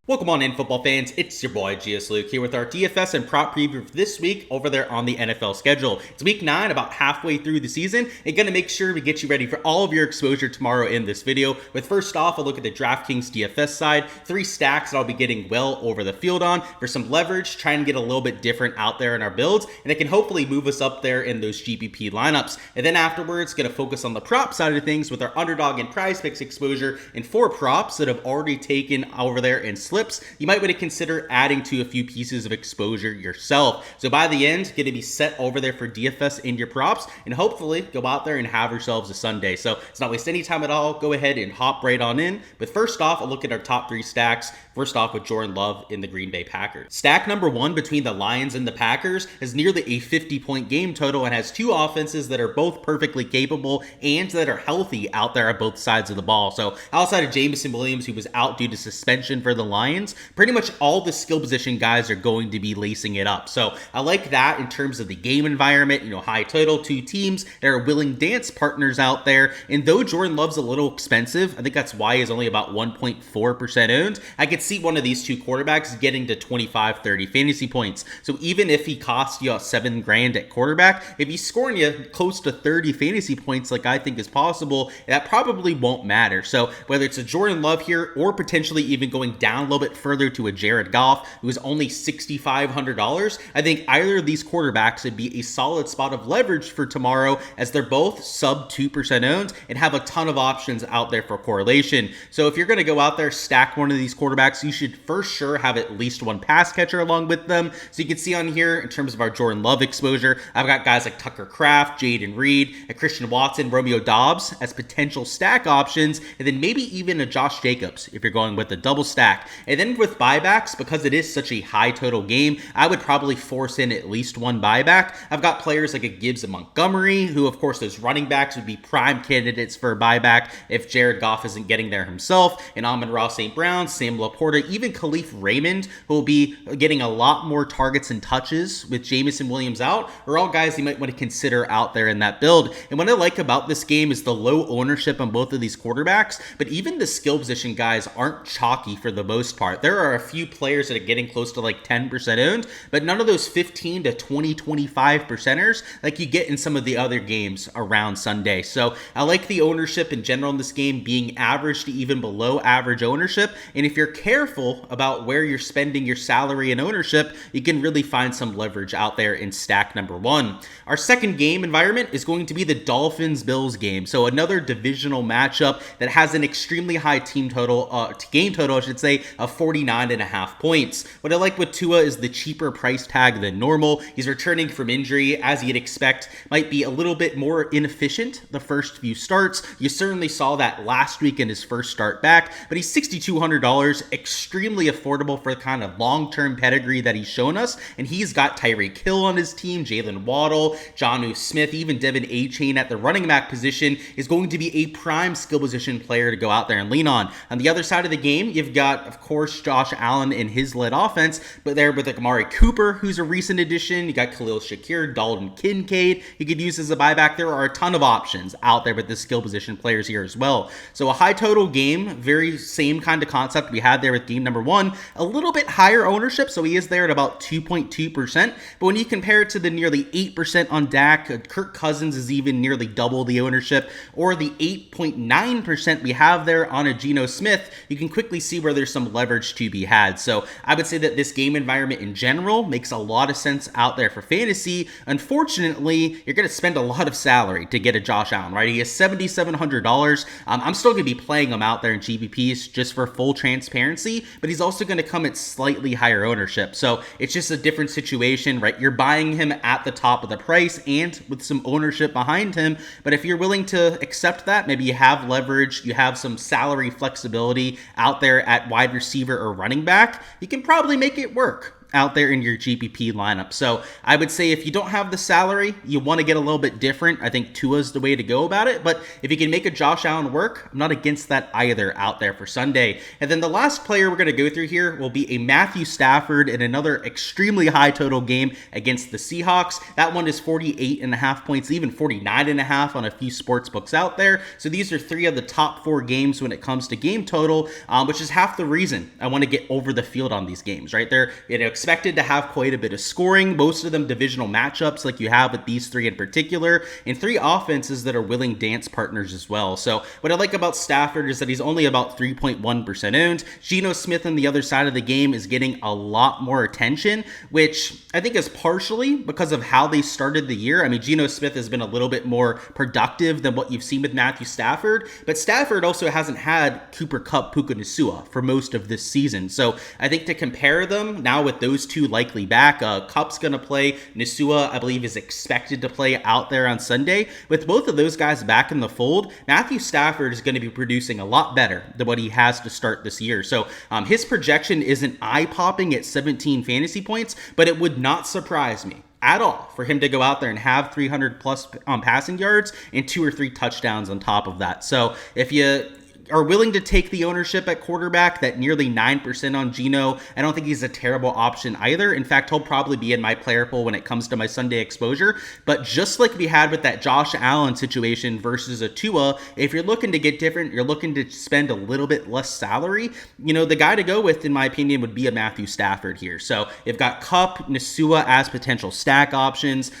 Welcome on in, football fans. It's your boy Gsluke here with our DFS and prop preview for this week over there on the NFL schedule. It's week 9, about halfway through the season, and gonna make sure we get you ready for all of your exposure tomorrow in this video. With first off, a look at the Draftkings DFS side, 3 stacks that I'll be getting well over the field on for some leverage, trying to get a little bit different out there in our builds, and it can hopefully move us up there in those GPP lineups. And then afterwards, gonna focus on the prop side of things with our Underdog and Prize Picks exposure and 4 props that have already taken over there in slips. You might want to consider adding to a few pieces of exposure yourself. So by the end, going to be set over there for DFS in your props, and hopefully go out there and have yourselves a Sunday. So let's not waste any time at all. Go ahead and hop right on in. But first off, a look at our top 3 stacks. First off with Jordan Love in the Green Bay Packers. Stack number 1 between the Lions and the Packers is nearly a 50-point game total and has 2 offenses that are both perfectly capable and that are healthy out there on both sides of the ball. So outside of Jameson Williams, who was out due to suspension for the Lions, pretty much all the skill position guys are going to be lacing it up. So I like that in terms of the game environment, high total, 2 teams that are willing dance partners out there. And though Jordan Love's a little expensive, I think that's why he's only about 1.4% owned. I could see one of these 2 quarterbacks getting to 25, 30 fantasy points. So even if he costs you $7 grand at quarterback, if he's scoring you close to 30 fantasy points like I think is possible, that probably won't matter. So whether it's a Jordan Love here or potentially even going down a little bit further to a Jared Goff, who is only $6,500, I think either of these quarterbacks would be a solid spot of leverage for tomorrow, as they're both sub 2% owned and have a ton of options out there for correlation. So if you're going to go out there, stack one of these quarterbacks, you should for sure have at least 1 pass catcher along with them. So you can see on here, in terms of our Jordan Love exposure, I've got guys like Tucker Kraft, Jaden Reed, a Christian Watson, Romeo Doubs as potential stack options, and then maybe even a Josh Jacobs if you're going with a double stack. And then with buybacks, because it is such a high total game, I would probably force in at least 1 buyback. I've got players like a Gibbs and Montgomery, who of course those running backs would be prime candidates for a buyback if Jared Goff isn't getting there himself, and Amon-Ra St. Brown, Sam Laporta, even Khalif Raymond, who will be getting a lot more targets and touches with Jameson Williams out, are all guys you might want to consider out there in that build. And what I like about this game is the low ownership on both of these quarterbacks, but even the skill position guys aren't chalky for the most part. There are a few players that are getting close to like 10% owned, but none of those 15 to 20, 25%ers like you get in some of the other games around Sunday. So I like the ownership in general in this game being average to even below average ownership. And if you're careful about where you're spending your salary and ownership, you can really find some leverage out there in stack number 1. Our second game environment is going to be the Dolphins-Bills game. So another divisional matchup that has an extremely high game total, I should say, of 49.5 points. What I like with Tua is the cheaper price tag than normal. He's returning from injury, as you'd expect, might be a little bit more inefficient the first few starts. You certainly saw that last week in his first start back, but he's $6,200, extremely affordable for the kind of long-term pedigree that he's shown us. And he's got Tyreek Hill on his team, Jalen Waddle, Jonnu Smith, even Devin A-Chain at the running back position is going to be a prime skill position player to go out there and lean on. On the other side of the game, you've got, of course, Josh Allen in his led offense, but there with like Amari Cooper, who's a recent addition. You got Khalil Shakir, Dalton Kincaid you could use as a buyback. There are a ton of options out there with the skill position players here as well. So a high total game, very same kind of concept we had there with game number 1, a little bit higher ownership, so he is there at about 2.2%. But when you compare it to the nearly 8% on Dak, Kirk Cousins is even nearly double the ownership, or the 8.9% we have there on a Geno Smith, you can quickly see where there's some leverage to be had. So I would say that this game environment in general makes a lot of sense out there for fantasy. Unfortunately, you're going to spend a lot of salary to get a Josh Allen, right? He is $7,700. I'm still going to be playing him out there in GPPs just for full transparency, but he's also going to come at slightly higher ownership. So it's just a different situation, right? You're buying him at the top of the price and with some ownership behind him. But if you're willing to accept that, maybe you have leverage, you have some salary flexibility out there at wide receiver or running back, you can probably make it work. out there in your GPP lineup. So I would say if you don't have the salary, you want to get a little bit different. I think Tua's the way to go about it. But if you can make a Josh Allen work, I'm not against that either out there for Sunday. And then the last player we're going to go through here will be a Matthew Stafford in another extremely high total game against the Seahawks. That one is 48.5 points, even 49.5 on a few sports books out there. So these are 3 of the top 4 games when it comes to game total, which is half the reason I want to get over the field on these games, right? They're expected to have quite a bit of scoring, most of them divisional matchups like you have with these 3 in particular, and 3 offenses that are willing dance partners as well. So what I like about Stafford is that he's only about 3.1% owned. Geno Smith on the other side of the game is getting a lot more attention, which I think is partially because of how they started the year. I mean, Geno Smith has been a little bit more productive than what you've seen with Matthew Stafford, but Stafford also hasn't had Cooper Kupp, Puka Nacua for most of this season. So I think to compare them now with those 2 likely back, Kupp's going to play. Nacua, I believe, is expected to play out there on Sunday. With both of those guys back in the fold, Matthew Stafford is going to be producing a lot better than what he has to start this year. So his projection isn't eye-popping at 17 fantasy points, but it would not surprise me at all for him to go out there and have 300 plus passing yards and 2 or 3 touchdowns on top of that. So if you are willing to take the ownership at quarterback, that nearly 9% on Geno, I don't think he's a terrible option either. In fact, he'll probably be in my player pool when it comes to my Sunday exposure. But just like we had with that Josh Allen situation versus a Tua, if you're looking to get different, you're looking to spend a little bit less salary, the guy to go with, in my opinion, would be a Matthew Stafford here. So you've got Kupp, Nacua as potential stack options.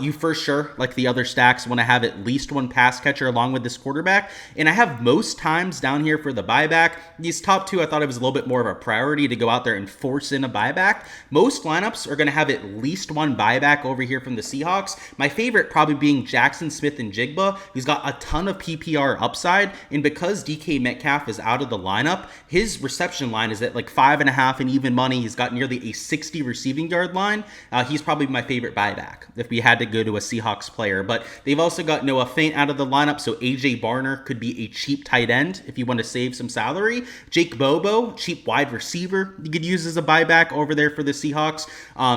You for sure, like the other stacks, want to have at least 1 pass catcher along with this quarterback. And I have most times down here for the buyback. These top 2, I thought it was a little bit more of a priority to go out there and force in a buyback. Most lineups are going to have at least 1 buyback over here from the Seahawks. My favorite probably being Jackson Smith and Jigba. He's got a ton of PPR upside, and because DK Metcalf is out of the lineup, his reception line is at like 5.5 and even money. He's got nearly a 60 receiving yard line. He's probably my favorite buyback if we had to go to a Seahawks player. But they've also got Noah Fant out of the lineup, so AJ Barner could be a cheap tight end if you want to save some salary. Jake Bobo, cheap wide receiver, you could use as a buyback over there for the Seahawks.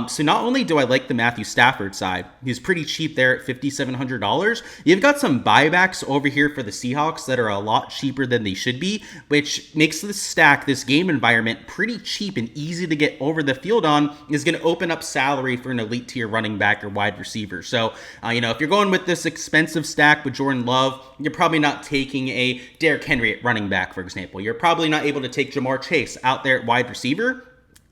So not only do I like the Matthew Stafford side, he's pretty cheap there at $5,700. You've got some buybacks over here for the Seahawks that are a lot cheaper than they should be, which makes this stack, this game environment, pretty cheap and easy to get over the field on. Is going to open up salary for an elite tier running back or wide receiver. So, if you're going with this expensive stack with Jordan Love, you're probably not taking a Derrick Henry at running back, for example. You're probably not able to take Jamar Chase out there at wide receiver.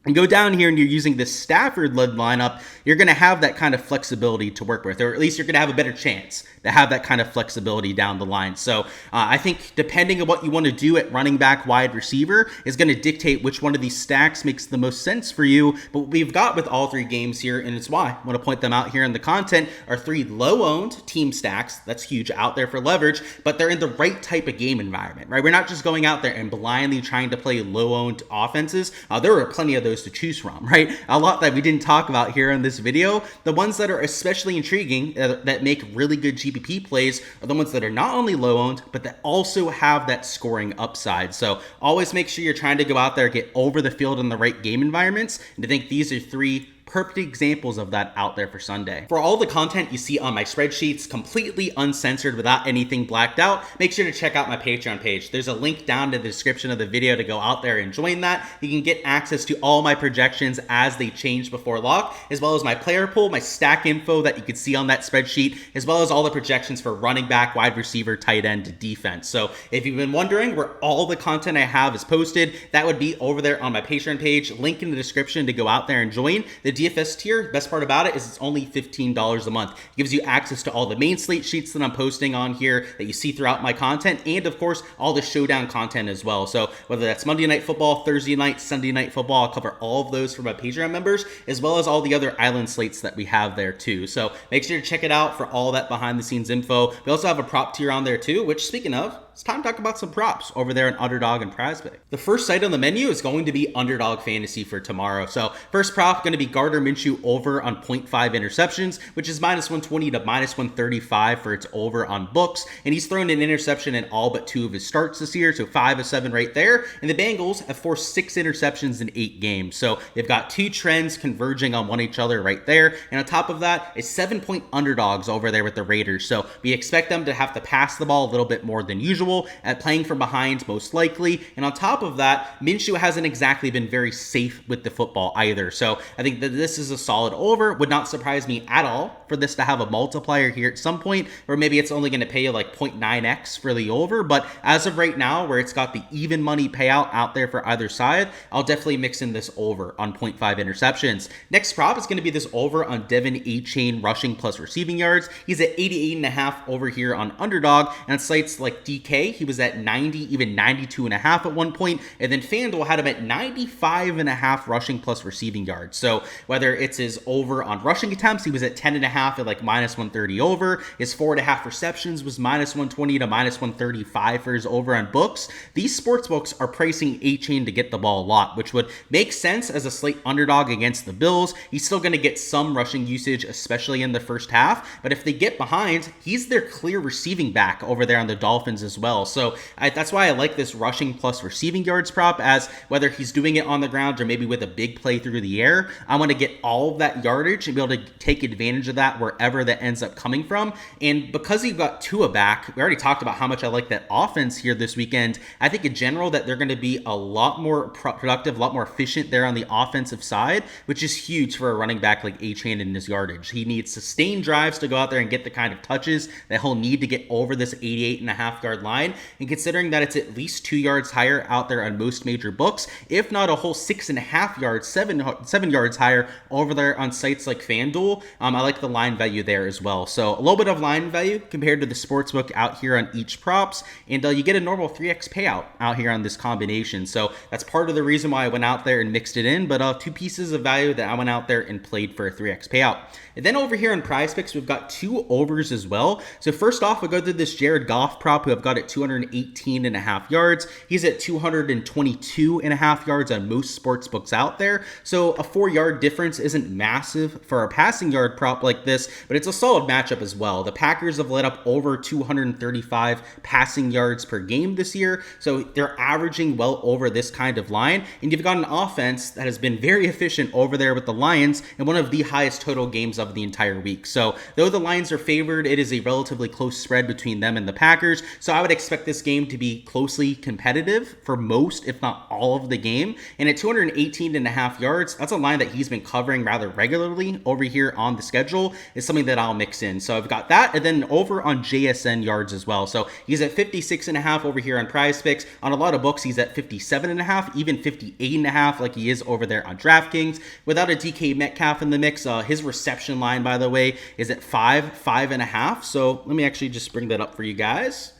And go down here and you're using this Stafford-led lineup, you're going to have that kind of flexibility to work with, or at least you're going to have a better chance to have that kind of flexibility down the line. So I think depending on what you want to do at running back, wide receiver is going to dictate which one of these stacks makes the most sense for you. But what we've got with all 3 games here, and it's why I want to point them out here in the content, are 3 low-owned team stacks. That's huge out there for leverage, but they're in the right type of game environment, right? We're not just going out there and blindly trying to play low-owned offenses. There are plenty of those to choose from, right? A lot that we didn't talk about here in this video. The ones that are especially intriguing, that make really good GPP plays, are the ones that are not only low owned, but that also have that scoring upside. So always make sure you're trying to go out there, get over the field in the right game environments. And I think these are 3 perfect examples of that out there for Sunday. For all the content you see on my spreadsheets, completely uncensored without anything blacked out, make sure to check out my Patreon page. There's a link down in the description of the video to go out there and join that. You can get access to all my projections as they change before lock, as well as my player pool, my stack info that you can see on that spreadsheet, as well as all the projections for running back, wide receiver, tight end, defense. So if you've been wondering where all the content I have is posted, that would be over there on my Patreon page. Link in the description to go out there and join. The DFS tier, best part about it is it's only $15 a month. It gives you access to all the main slate sheets that I'm posting on here that you see throughout my content, and of course all the showdown content as well. So whether that's Monday Night Football, Thursday night, Sunday Night Football, I'll cover all of those for my Patreon members, as well as all the other island slates that we have there too. So make sure to check it out for all that behind the scenes info. We also have a prop tier on there too, which, speaking of, it's time to talk about some props over there on Underdog and Prize Picks. The first site on the menu is going to be Underdog Fantasy for tomorrow. So first prop going to be Gardner Minshew over on 0.5 interceptions, which is minus 120 to minus 135 for its over on books. And he's thrown an interception in all but 2 of his starts this year, so 5 of 7 right there. And the Bengals have forced 6 interceptions in 8 games. So they've got 2 trends converging on one each other right there. And on top of that is 7-point underdogs over there with the Raiders. So we expect them to have to pass the ball a little bit more than usual at playing from behind most likely. And on top of that, Minshew hasn't exactly been very safe with the football either. So I think that this is a solid over. Would not surprise me at all for this to have a multiplier here at some point, or maybe it's only going to pay you like 0.9x for the over. But as of right now, where it's got the even money payout out there for either side, I'll definitely mix in this over on 0.5 interceptions. Next prop is going to be this over on Devin A-Chain rushing plus receiving yards. He's at 88.5 over here on Underdog, and on sites like DK, he was at 90, even 92.5 at one point, and then FanDuel had him at 95.5 rushing plus receiving yards. So whether it's his over on rushing attempts, he was at 10.5 at like minus 130 over. His 4.5 receptions was minus 120 to minus 135 for his over on books. These sports books are pricing A-Chain to get the ball a lot, which would make sense as a Slate underdog against the Bills. He's still going to get some rushing usage, especially in the first half, but if they get behind, he's their clear receiving back over there on the Dolphins as well. So that's why I like this rushing plus receiving yards prop, as whether he's doing it on the ground or maybe with a big play through the air, I want to get all of that yardage and be able to take advantage of that wherever that ends up coming from. And because he got Tua back, we already talked about how much I like that offense here this weekend. I think in general that they're going to be a lot more productive, a lot more efficient there on the offensive side, which is huge for a running back like A-Chain in his yardage. He needs sustained drives to go out there and get the kind of touches that he'll need to get over this 88.5 yard line. And considering that it's at least 2 yards higher out there on most major books, if not a whole 6.5 yards, 7 yards higher over there on sites like FanDuel, I like the line value there as well. So a little bit of line value compared to the sportsbook out here on each props, and you get a normal 3x payout out here on this combination. So that's part of the reason why I went out there and mixed it in, but 2 pieces of value that I went out there and played for a 3x payout. And then over here on Prize Picks, we've got 2 overs as well. So first off, we'll go through this Jared Goff prop, who I've got at 218.5 yards. He's at 222.5 yards on most sports books out there. So a 4-yard difference isn't massive for a passing yard prop like this, but it's a solid matchup as well. The Packers have let up over 235 passing yards per game this year, so they're averaging well over this kind of line. And you've got an offense that has been very efficient over there with the Lions, and one of the highest total games of the entire week. So though the Lions are favored, it is a relatively close spread between them and the Packers. So I would expect this game to be closely competitive for most, if not all of the game. And at 218.5 yards, that's a line that he's been covering rather regularly over here on the schedule. Is something that I'll mix in. So I've got that, and then over on JSN yards as well. So he's at 56.5 over here on Prize Picks. On a lot of books, he's at 57.5, even 58.5 like he is over there on Draftkings. Without a DK Metcalf in the mix, his reception line, by the way, is at 5.5. So let me actually just bring that up for you guys.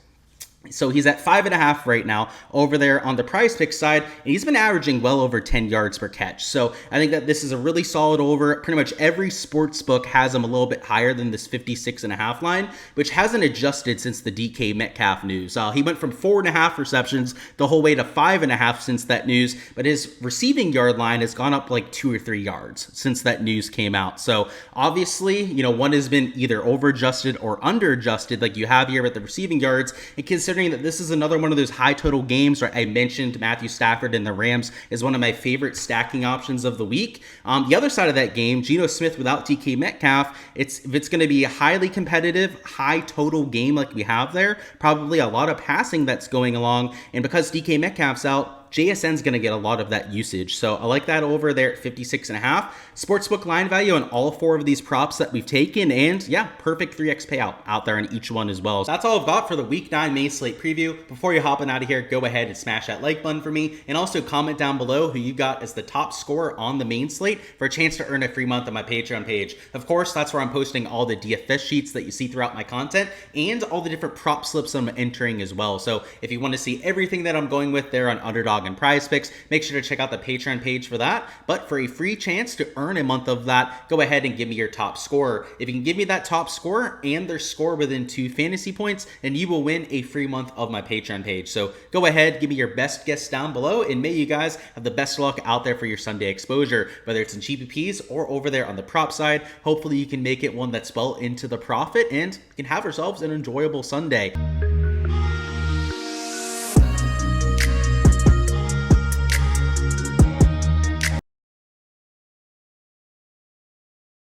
So he's at 5.5 right now over there on the Prize Picks side, and he's been averaging well over 10 yards per catch. So I think that this is a really solid over. Pretty much every sports book has him a little bit higher than this 56.5 line, which hasn't adjusted since the DK Metcalf news. He went from 4.5 receptions the whole way to 5.5 since that news, but his receiving yard line has gone up like 2 or 3 yards since that news came out. So obviously, one has been either over adjusted or under adjusted like you have here with the receiving yards, and considering that this is another one of those high total games, right? I mentioned Matthew Stafford and the Rams is one of my favorite stacking options of the week. The other side of that game, Geno Smith without DK Metcalf, if it's going to be a highly competitive, high total game like we have there, probably a lot of passing that's going along, and because DK Metcalf's out, JSN's going to get a lot of that usage. So I like that over there at 56.5. Sportsbook line value on all 4 of these props that we've taken. And yeah, perfect 3x payout out there on each one as well. So that's all I've got for the Week 9 main slate preview. Before you're hopping out of here, go ahead and smash that like button for me. And also comment down below who you got as the top scorer on the main slate for a chance to earn a free month on my Patreon page. Of course, that's where I'm posting all the DFS sheets that you see throughout my content and all the different prop slips I'm entering as well. So if you want to see everything that I'm going with there on Underdog Underdog and Prize Picks. Make sure to check out the Patreon page for that. But for a free chance to earn a month of that, go ahead and give me your top scorer. If you can give me that top scorer and their score within 2 fantasy points, then you will win a free month of my Patreon page. So go ahead, give me your best guess down below, and may you guys have the best luck out there for your Sunday exposure, whether it's in GPPs or over there on the prop side. Hopefully you can make it one that's well into the profit and can have ourselves an enjoyable Sunday.